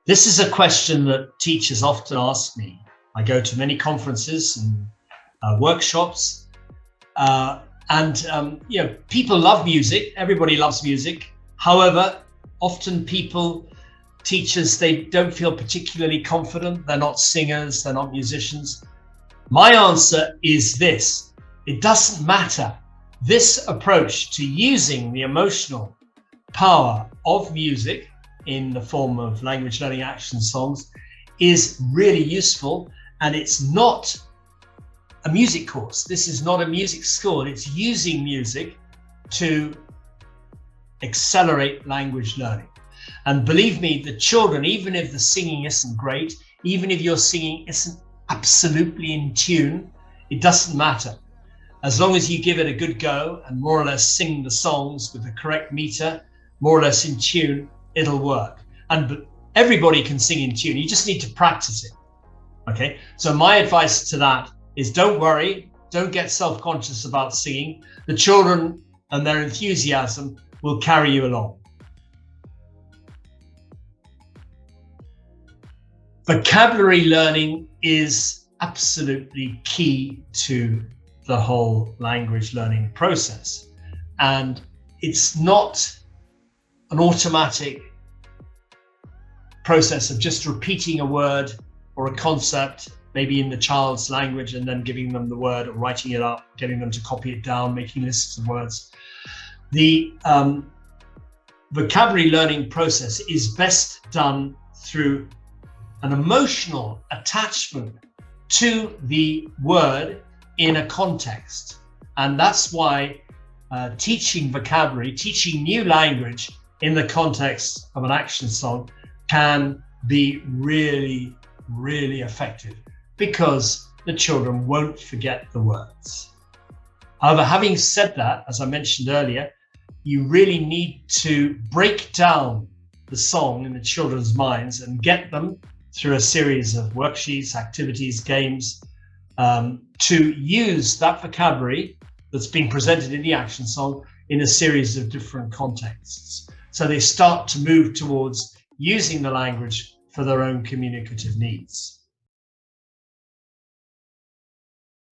This is a question that teachers often ask me. I go to many conferences and workshops, people love music. Everybody loves music. However, often teachers, they don't feel particularly confident. They're not singers, they're not musicians. My answer is this: it doesn't matter. This approach to using the emotional power of music in the form of language learning action songs is really useful, and it's not a music course. This is not a music school. It's using music to accelerate language learning. And believe me, the children, even if the singing isn't great, even if your singing isn't absolutely in tune, it doesn't matter. As long as you give it a good go and more or less sing the songs with the correct meter, more or less in tune, it'll work. And everybody can sing in tune. You just need to practice it. Okay. So my advice to that is, don't worry. Don't get self-conscious about singing. The children and their enthusiasm will carry you along. Vocabulary learning is absolutely key to the whole language learning process. And it's not an automatic process of just repeating a word or a concept, maybe in the child's language, and then giving them the word or writing it up, getting them to copy it down, making lists of words. The vocabulary learning process is best done through an emotional attachment to the word in a context. And that's why teaching vocabulary, teaching new language in the context of an action song can be really, really effective, because the children won't forget the words. However, having said that, as I mentioned earlier, you really need to break down the song in the children's minds and get them through a series of worksheets, activities, games, to use that vocabulary that's been presented in the action song in a series of different contexts. So they start to move towards using the language for their own communicative needs.